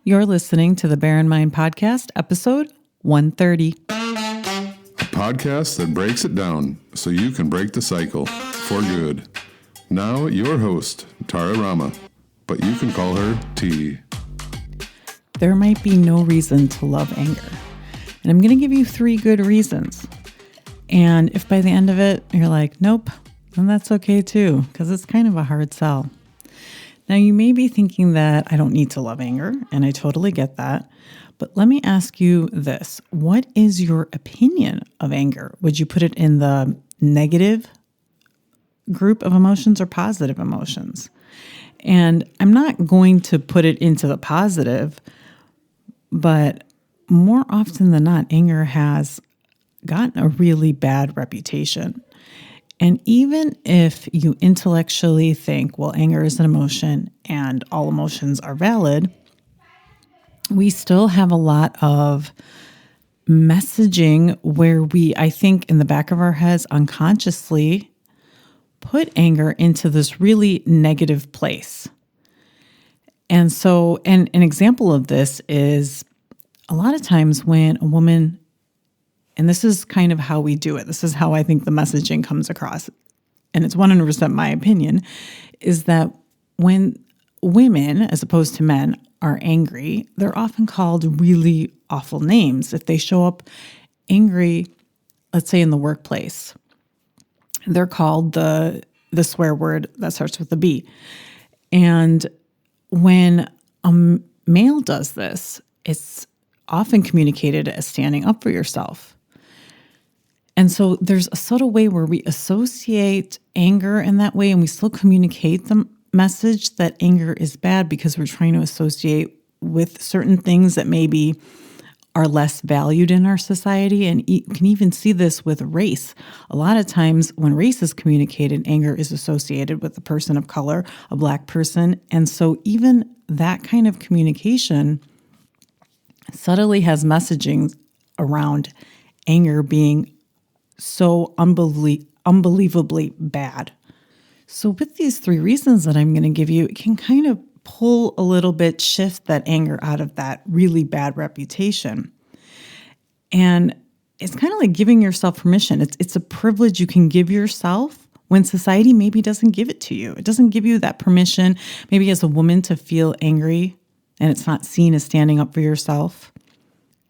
You're listening to the Bear in Mind Podcast, episode 130. A podcast that breaks it down so you can break the cycle for good. Now, your host, Tara Rama, but you can call her T. There might be no reason to love anger. And I'm going to give you 3 good reasons. And if by the end of it, you're like, nope, then that's okay too, because it's kind of a hard sell. Now, you may be thinking that I don't need to love anger, and I totally get that. But let me ask you this. What is your opinion of anger? Would you put it in the negative group of emotions or positive emotions? And I'm not going to put it into the positive, but more often than not, anger has gotten a really bad reputation. And even if you intellectually think, well, anger is an emotion and all emotions are valid, we still have a lot of messaging where we, I think, in the back of our heads unconsciously put anger into this really negative place. And so, and an example of this is a lot of times when a woman, and this is kind of how we do it, this is how I think the messaging comes across, and it's 100% my opinion, is that when women, as opposed to men, are angry, they're often called really awful names. If they show up angry, let's say in the workplace, they're called the swear word that starts with a B. And when a male does this, it's often communicated as standing up for yourself. And so there's a subtle way where we associate anger in that way, and we still communicate the message that anger is bad because we're trying to associate with certain things that maybe are less valued in our society. And you can even see this with race. A lot of times when race is communicated, anger is associated with a person of color, a Black person. And so even that kind of communication subtly has messaging around anger being so unbelievably bad. So with these 3 reasons that I'm going to give you, it can kind of pull a little bit, shift that anger out of that really bad reputation. And it's kind of like giving yourself permission. It's a privilege you can give yourself when society maybe doesn't give it to you. It doesn't give you that permission, maybe as a woman, to feel angry, and it's not seen as standing up for yourself.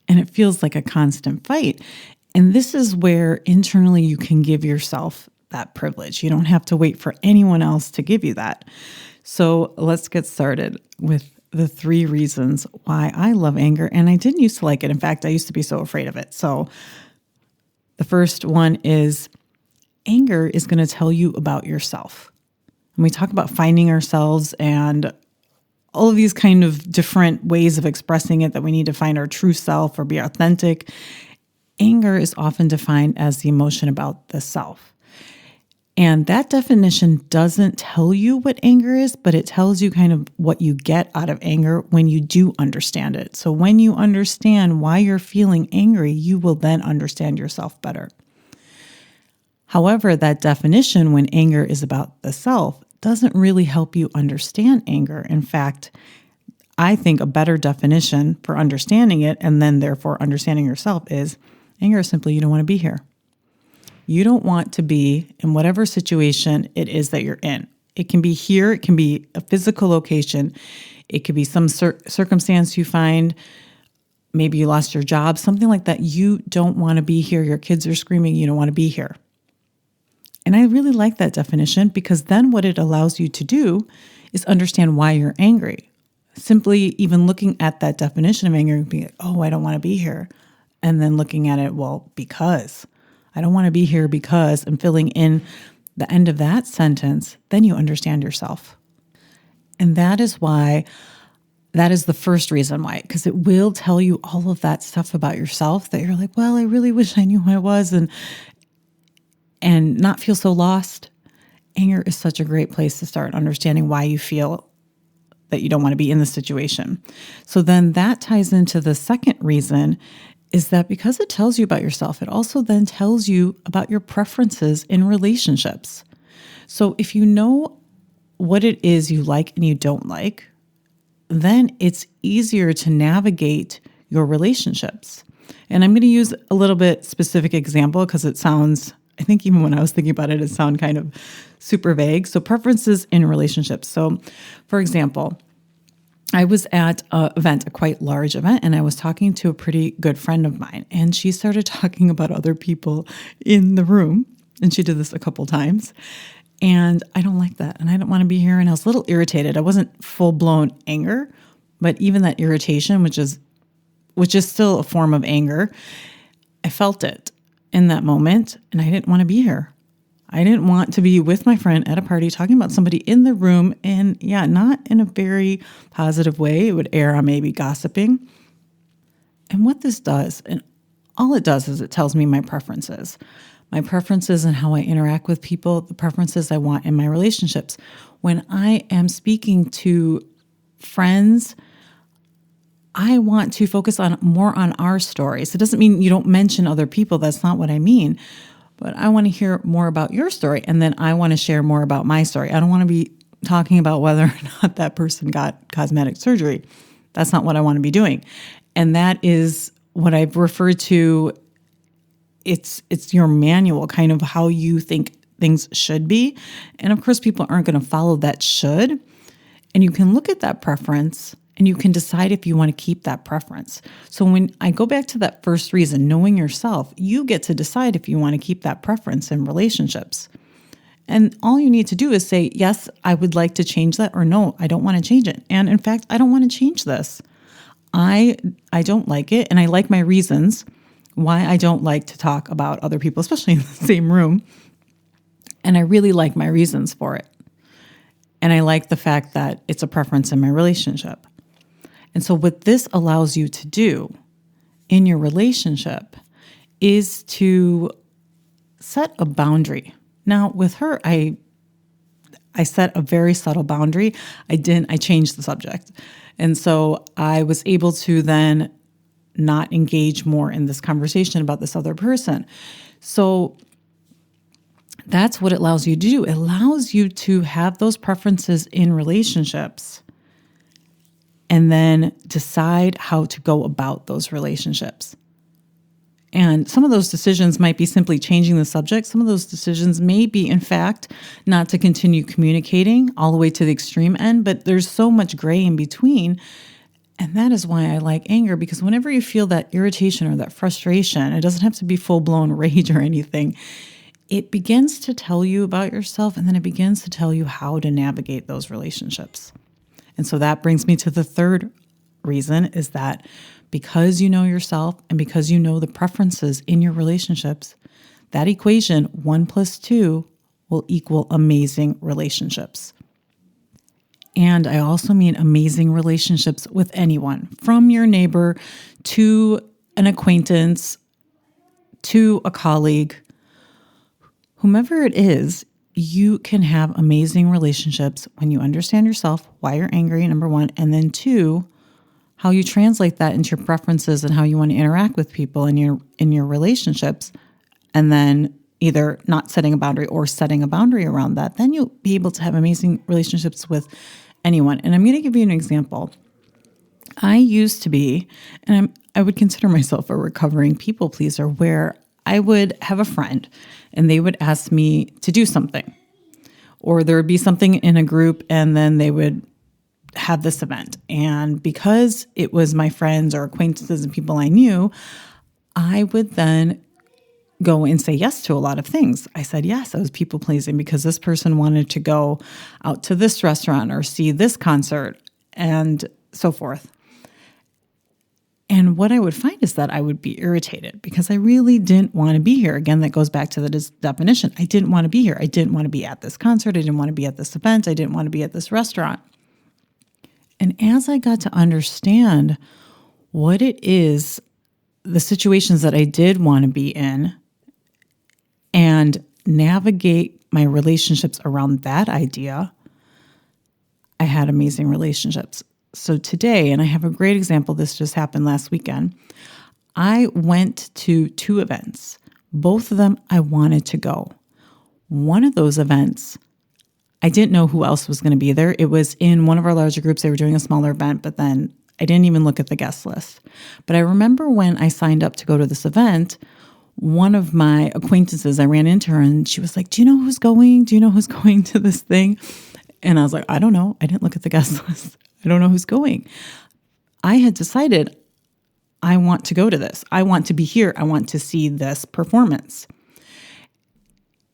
And it feels like a constant fight. And this is where internally you can give yourself that privilege. You don't have to wait for anyone else to give you that. So let's get started with the 3 reasons why I love anger. And I didn't used to like it. In fact, I used to be so afraid of it. So the first one is anger is going to tell you about yourself. When we talk about finding ourselves and all of these kind of different ways of expressing it, that we need to find our true self or be authentic, anger is often defined as the emotion about the self. And that definition doesn't tell you what anger is, but it tells you kind of what you get out of anger when you do understand it. So when you understand why you're feeling angry, you will then understand yourself better. However, that definition, when anger is about the self, doesn't really help you understand anger. In fact, I think a better definition for understanding it, and then therefore understanding yourself, is anger is simply you don't want to be here. You don't want to be in whatever situation it is that you're in. It can be here. It can be a physical location. It could be some circumstance you find. Maybe you lost your job, something like that. You don't want to be here. Your kids are screaming. You don't want to be here. And I really like that definition, because then what it allows you to do is understand why you're angry. Simply even looking at that definition of anger and being like, oh, I don't want to be here. And then looking at it, well, because I don't want to be here because, and filling in the end of that sentence, then you understand yourself. And that is why, that is the first reason why, because it will tell you all of that stuff about yourself that you're like, well, I really wish I knew who I was, and not feel so lost. Anger is such a great place to start understanding why you feel that you don't want to be in the situation. So then that ties into the second reason, is that because it tells you about yourself, it also then tells you about your preferences in relationships. So if you know what it is you like and you don't like, then it's easier to navigate your relationships. And I'm going to use a little bit specific example because it sounds, I think even when I was thinking about it, it sounded kind of super vague. So preferences in relationships. So for example, I was at an event, a quite large event, and I was talking to a pretty good friend of mine, and she started talking about other people in the room, and she did this a couple times, and I don't like that, and I don't want to be here, and I was a little irritated. I wasn't full-blown anger, but even that irritation, which is still a form of anger, I felt it in that moment, and I didn't want to be here. I didn't want to be with my friend at a party talking about somebody in the room, and not in a very positive way. It would err on maybe gossiping. And what this does, and all it does is it tells me my preferences and how I interact with people, the preferences I want in my relationships. When I am speaking to friends, I want to focus more on our stories. It doesn't mean you don't mention other people. That's not what I mean. But I want to hear more about your story, and then I want to share more about my story. I don't want to be talking about whether or not that person got cosmetic surgery. That's not what I want to be doing. And that is what I've referred to. It's your manual, kind of how you think things should be. And of course, people aren't going to follow that should. And you can look at that preference and you can decide if you want to keep that preference. So when I go back to that first reason, knowing yourself, you get to decide if you want to keep that preference in relationships. And all you need to do is say, yes, I would like to change that, or no, I don't want to change it. And in fact, I don't want to change this. I don't like it, and I like my reasons why I don't like to talk about other people, especially in the same room. And I really like my reasons for it. And I like the fact that it's a preference in my relationship. And so what this allows you to do in your relationship is to set a boundary. Now, with her, I set a very subtle boundary. I changed the subject. And so I was able to then not engage more in this conversation about this other person. So that's what it allows you to do. It allows you to have those preferences in relationships and then decide how to go about those relationships. And some of those decisions might be simply changing the subject. Some of those decisions may be, in fact, not to continue communicating all the way to the extreme end, but there's so much gray in between. And that is why I like anger, because whenever you feel that irritation or that frustration, it doesn't have to be full-blown rage or anything. It begins to tell you about yourself, and then it begins to tell you how to navigate those relationships. And so that brings me to the third reason, is that because you know yourself and because you know the preferences in your relationships, that equation 1 + 2 will equal amazing relationships. And I also mean amazing relationships with anyone, from your neighbor to an acquaintance to a colleague. Whomever it is, you can have amazing relationships when you understand yourself, why you're angry, number 1, and then 2, how you translate that into your preferences and how you want to interact with people in your relationships, and then either not setting a boundary or setting a boundary around that. Then you'll be able to have amazing relationships with anyone. And I'm going to give you an example. I used to be, and I would consider myself a recovering people pleaser, where I would have a friend and they would ask me to do something, or there would be something in a group and then they would have this event. And because it was my friends or acquaintances and people I knew, I would then go and say yes to a lot of things. I said yes, I was people pleasing because this person wanted to go out to this restaurant or see this concert and so forth. And what I would find is that I would be irritated because I really didn't want to be here. Again, that goes back to the definition. I didn't want to be here. I didn't want to be at this concert. I didn't want to be at this event. I didn't want to be at this restaurant. And as I got to understand what it is, the situations that I did want to be in, and navigate my relationships around that idea, I had amazing relationships. So today, and I have a great example, this just happened last weekend, I went to 2 events. Both of them I wanted to go. One of those events, I didn't know who else was going to be there. It was in one of our larger groups. They were doing a smaller event, but then I didn't even look at the guest list. But I remember when I signed up to go to this event, one of my acquaintances, I ran into her and she was like, do you know who's going? Do you know who's going to this thing? And I was like, I don't know. I didn't look at the guest list. I don't know who's going. I had decided I want to go to this. I want to be here. I want to see this performance.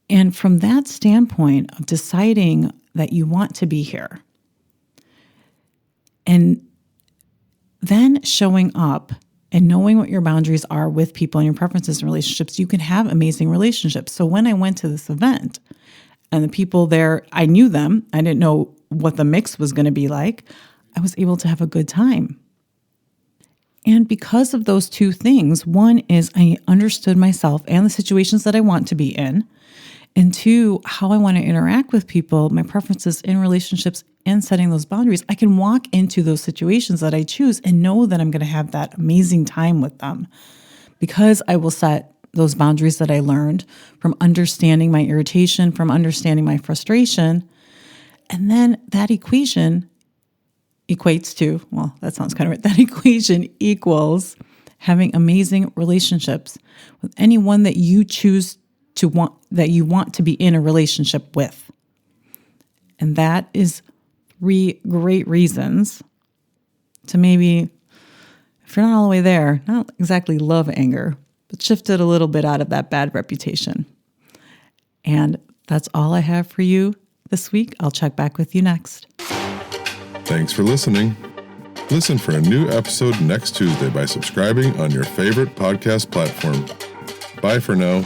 And from that standpoint of deciding that you want to be here and then showing up and knowing what your boundaries are with people and your preferences and relationships, you can have amazing relationships. So when I went to this event and the people there, I knew them. I didn't know what the mix was going to be like. I was able to have a good time. And because of those two things, one is I understood myself and the situations that I want to be in. And two, how I want to interact with people, my preferences in relationships and setting those boundaries. I can walk into those situations that I choose and know that I'm going to have that amazing time with them because I will set those boundaries that I learned from understanding my irritation, from understanding my frustration. And then that equation equates to, well, that sounds kind of right. That equation equals having amazing relationships with anyone that you choose to want, that you want to be in a relationship with. And that is 3 great reasons to maybe, if you're not all the way there, not exactly love anger, but shift it a little bit out of that bad reputation. And that's all I have for you this week. I'll check back with you next. Thanks for listening. Listen for a new episode next Tuesday by subscribing on your favorite podcast platform. Bye for now.